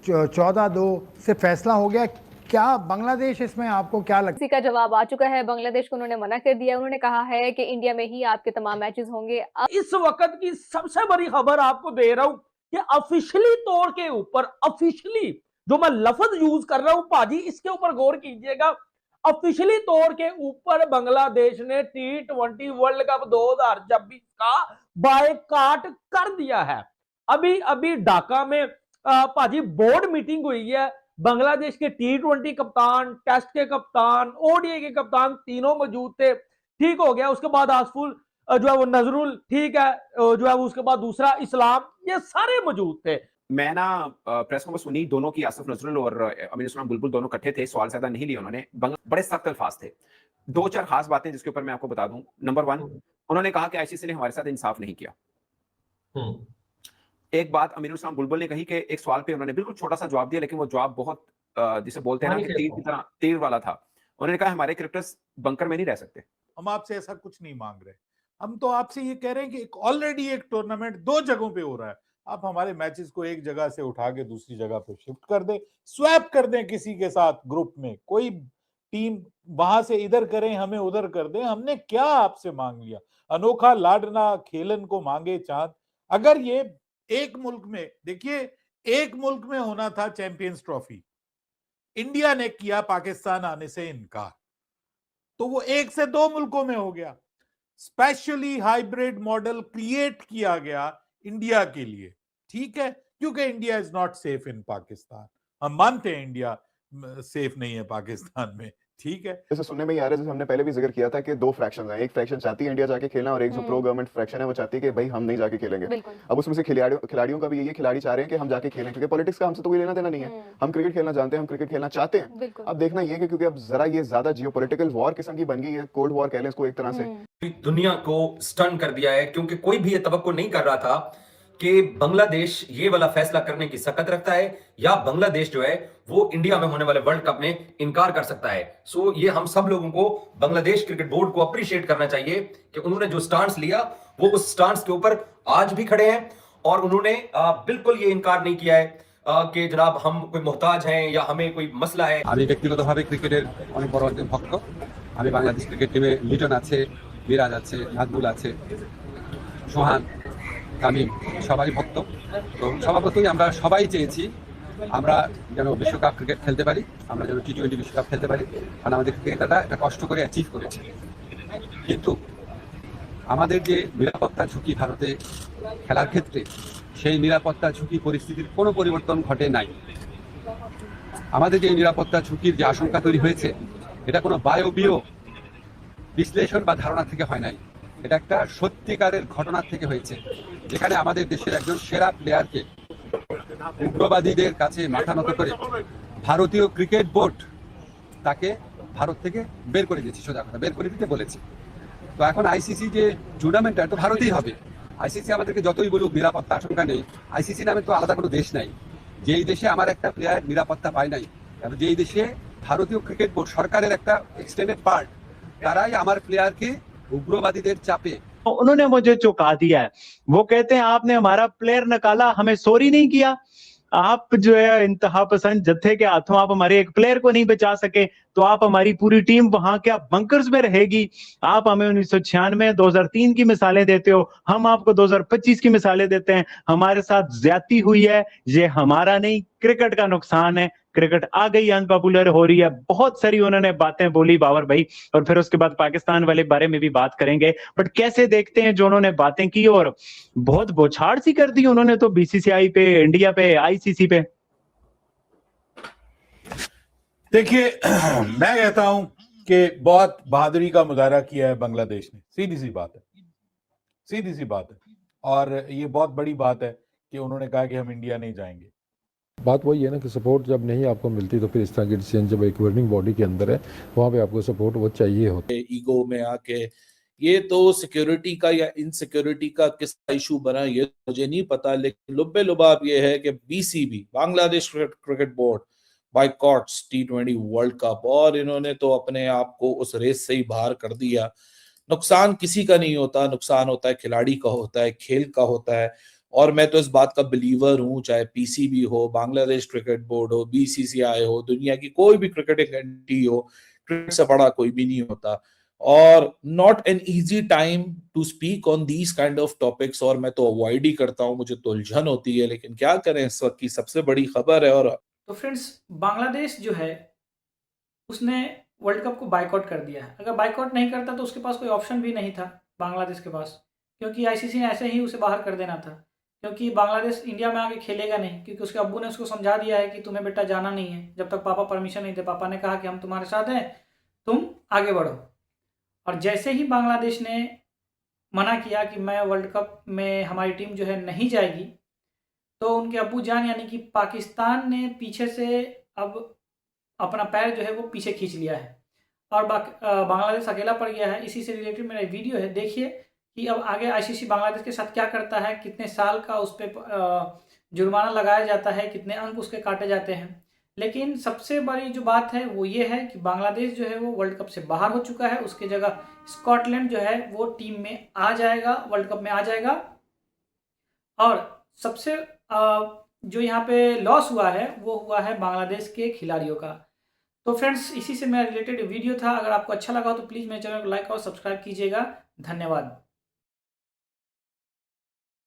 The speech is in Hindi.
14-2 से फैसला हो गया। क्या बांग्लादेश इसमें आपको क्या लगता है? इसी का जवाब आ चुका है। बांग्लादेश को उन्होंने मना कर दिया। उन्होंने कहा है कि इंडिया में ही आपके तमाम मैचेस होंगे। इस वक्त की सबसे बड़ी खबर आपको दे रहा हूं कि ऑफिशियली तौर के ऊपर, ऑफिशियली जो मैं लफ्ज यूज कर रहा हूं पाजी, इसके ऊपर गौर कीजिएगा। ऑफिशियली तौर के ऊपर बांग्लादेश ने T20 वर्ल्ड कप 2026 का बायकाट कर दिया है। अभी अभी ढाका में पाजी बोर्ड मीटिंग हुई है। बांग्लादेश के T20 कप्तान, टेस्ट के कप्तान, ओडीआई के कप्तान तीनों मौजूद थे। ठीक हो गया। उसके बाद आसफुल जो है वो नजरुल, ठीक है, जो है उसके बाद दूसरा इस्लाम, ये सारे मौजूद थे। मैं ना प्रेस कॉन्फ्रेंस सुनी दोनों की, आसिफ नजरुल और अमीर उस्मान बुलबुल दोनों इकट्ठे थे, सवाल ज्यादा नहीं लिए उन्होंने, बड़े सख्त अल्फाज थे। दो चार खास बातें जिसके ऊपर मैं आपको बता दूं। नंबर 1, उन्होंने कहा कि आईसीसी ने हमारे साथ इंसाफ नहीं किया। एक बात अमीर उस्मान बुलबुल ने कही कि एक सवाल पे उन्होंने बिल्कुल छोटा सा जवाब दिया, लेकिन वो जवाब बहुत जिसे बोलते हैं ना कि तीर की तरह, तीर वाला था। उन्होंने कहा हमारे क्रिकेटर्स बंकर में नहीं रह सकते। हम आपसे ऐसा कुछ नहीं मांग रहे, हम तो आपसे ये कह रहे हैं कि ऑलरेडी एक टूर्नामेंट 2 जगहों पे हो रहा है, आप हमारे मैचेस को एक जगह से उठा के दूसरी जगह पे शिफ्ट कर दें, स्वैप कर दें किसी के साथ ग्रुप में, कोई टीम वहां से इधर करें, हमें उधर कर दें। हमने क्या आपसे मांग लिया? अनोखा लाडना खेलन को मांगे चांद। अगर ये एक मुल्क में, देखिए, एक मुल्क में होना था चैंपियंस ट्रॉफी, इंडिया ने किया पाकिस्तान आने से इनकार, तो वो 1 से 2 मुल्कों में हो गया। स्पेशली हाइब्रिड मॉडल क्रिएट किया गया इंडिया के लिए, ठीक है, क्योंकि India is not safe in Pakistan. हम मानते हैं इंडिया सेफ नहीं है पाकिस्तान में, ठीक है। जैसे सुनने में ही आ रहा है, जैसे हमने पहले भी जिक्र किया था कि 2 फ्रैक्शंस हैं, एक फ्रैक्शन चाहती है इंडिया जाके खेलना और एक जो प्रो गवर्नमेंट फ्रैक्शन है वो चाहती है कि भाई हम नहीं जाके खेलेंगे। अब उसमें से खिलाड़ियों का भी यही, खिलाड़ी चाह रहे हैं कि हम जाके खेलें, क्योंकि पॉलिटिक्स का हमसे तो कोई लेना देना नहीं है। हम क्रिकेट खेलना जानते हैं, हम क्रिकेट खेलना चाहते हैं। अब देखना ये है क्योंकि अब जरा ये ज्यादा जियोपॉलिटिकल वॉर किस्म की बन गई है, कोल्ड वॉर कह लें इसको एक तरह से। दुनिया को स्टन कर दिया है, क्योंकि कोई भी ये तवक्को नहीं कर रहा था कि बांग्लादेश ये वाला फैसला करने की सकत रखता है या बांग्लादेश जो है वो इंडिया में होने वाले वर्ल्ड कप में इनकार कर सकता है। सो ये हम सब लोगों को बांग्लादेश क्रिकेट बोर्ड को अप्रिशिएट करना चाहिए कि उन्होंने जो स्टांस लिया वो उस स्टांस के ऊपर आज भी खड़े हैं और उन्होंने बिल्कुल ये इनकार नहीं किया है कि जनाब हम कोई मोहताज हैं या हमें कोई मसला है। আমি ব্যক্তিগতভাবে ক্রিকেটের অনেক বড় একজন ভক্ত। আমি বাংলাদেশ ক্রিকেট টিমে লিটন আছে, মিরাজ আছে, নাজমুল আছে, সোহান, তামিম সবারই ভক্ত। তো স্বভাবতই আমরা সবাই চেয়েছি আমরা যেন বিশ্বকাপ ক্রিকেট খেলতে পারি, আমরা যেন T20 বিশ্বকাপ খেলতে পারি, কারণ আমাদের ক্রিকেটাররা একটা কষ্ট করে অ্যাচিভ করেছে। কিন্তু আমাদের যে নিরাপত্তা ঝুঁকি ভারতে খেলার ক্ষেত্রে, সেই নিরাপত্তা ঝুঁকি পরিস্থিতির কোনো পরিবর্তন ঘটে নাই। আমাদের যে নিরাপত্তা ঝুঁকির যে আশঙ্কা তৈরি হয়েছে, এটা কোনো বায়বীয় বিশ্লেষণ বা ধারণা থেকে হয় নাই, এটা একটা সত্যিকারের ঘটনা থেকে হয়েছে, যেখানে আমাদের দেশের একজন সেরা প্লেয়ারকে উগ্রবাদীদের কাছে মাথা নত করে ভারতীয় ক্রিকেট বোর্ড তাকে ভারত থেকে বের করে দিয়েছে, সোজা কথা বের করে দিতে বলেছে। তো এখন আইসিসি যে টুর্নামেন্টটা তো ভারতেই হবে। আইসিসি আমাদেরকে যতই বলুক নিরাপত্তা আশঙ্কা নেই, আইসিসি নামে তো আলাদা কোনো দেশ নাই। যেই দেশে আমার একটা প্লেয়ার নিরাপত্তা পায় নাই, যেই দেশে ভারতীয় ক্রিকেট বোর্ড সরকারের একটা এক্সটেন্ডেড পার্ট, তারাই আমার প্লেয়ারকে उग्रवादीদের চাপে। उन्होंने मुझे जो कहा दिया है, वो कहते हैं आपने हमारा प्लेयर निकाला, हमें सॉरी नहीं किया। आप जो है इंतहा पसंद जत्थे के हाथों आप हमारे एक प्लेयर को नहीं बचा सके, तो आप हमारी पूरी टीम वहां क्या बंकर्स में रहेगी? आप हमें 1996, 2003 की मिसालें देते हो, हम आपको 2025 की मिसालें देते हैं। हमारे साथ ज्यादती हुई है, ये हमारा नहीं, क्रिकेट का नुकसान है। क्रिकेट आ गई अनपॉपुलर हो रही है। बहुत सारी उन्होंने बातें बोली बाबर भाई, और फिर उसके बाद पाकिस्तान वाले बारे में भी बात करेंगे। बट कैसे देखते हैं जो उन्होंने बातें की, और बहुत बौछार सी कर दी उन्होंने तो बीसीसीआई पे, इंडिया पे, आईसीसी पे। देखिए, मैं कहता हूं कि बहुत बहादुरी का मुजाहरा किया है बांग्लादेश ने, सीधी सी बात है, सीधी सी बात है। और ये बहुत बड़ी बात है कि उन्होंने कहा कि हम इंडिया नहीं जाएंगे। बात वही है ना कि सपोर्ट जब नहीं आपको मिलती तो फिर इस तरह की डिसीजन जब एक गवर्निंग बॉडी के अंदर है, वहाँ पे आपको सपोर्ट वो चाहिए होता है। ईगो में आके ये तो सिक्योरिटी का या इनसिक्योरिटी का किस इशू बना ये मुझे नहीं पता, लेकिन लुब्बे लुबाब ये है कि BCB, Bangladesh cricket board, boycotts T20 world cup, और इन्होंने तो अपने आप को उस रेस से ही बाहर कर दिया। नुकसान किसी का नहीं होता, नुकसान होता है खिलाड़ी का, होता है खेल का, होता है और मैं तो इस बात का बिलीवर हूं, चाहे पीसीबी हो, बांग्लादेश क्रिकेट बोर्ड हो, बीसीसीआई हो, दुनिया की कोई भी क्रिकेटिंग एंटिटी हो, क्रिकेट से बड़ा कोई भी नहीं होता। और not an easy time to speak on these kind of topics, और मैं तो अवॉइड ही करता हूं, मुझे तो उलझन होती है, लेकिन क्या करें, इस वक्त की सबसे बड़ी खबर है। और तो फ्रेंड्स, बांग्लादेश जो है उसने वर्ल्ड कप को बायकॉट कर दिया है। अगर बायकॉट नहीं करता तो उसके पास कोई ऑप्शन भी नहीं था बांग्लादेश के पास, क्योंकि आईसीसी ने ऐसे ही उसे बाहर कर देना था, क्योंकि बांग्लादेश इंडिया में आके खेलेगा नहीं, क्योंकि उसके अब्बू ने उसको समझा दिया है कि तुम्हें बेटा जाना नहीं है जब तक पापा परमिशन नहीं दे। पापा ने कहा कि हम तुम्हारे साथ हैं, तुम आगे बढ़ो। और जैसे ही बांग्लादेश ने मना किया कि मैं वर्ल्ड कप में हमारी टीम जो है नहीं जाएगी, तो उनके अब्बू जान यानी कि पाकिस्तान ने पीछे से अब अपना पैर जो है वो पीछे खींच लिया है और बांग्लादेश अकेला पड़ गया है। इसी से रिलेटेड मेरा वीडियो है, देखिए कि अब आगे आईसीसी बांग्लादेश के साथ क्या करता है, कितने साल का उस पर जुर्माना लगाया जाता है, कितने अंक उसके काटे जाते हैं। लेकिन सबसे बड़ी जो बात है वो ये है कि बांग्लादेश जो है वो वर्ल्ड कप से बाहर हो चुका है। उसके जगह स्कॉटलैंड जो है वो टीम में आ जाएगा, वर्ल्ड कप में आ जाएगा। और सबसे जो यहाँ पे लॉस हुआ है वो हुआ है बांग्लादेश के खिलाड़ियों का। तो फ्रेंड्स, इसी से मेरा रिलेटेड वीडियो था। अगर आपको अच्छा लगा हो तो प्लीज़ मेरे चैनल को लाइक और सब्सक्राइब कीजिएगा। धन्यवाद।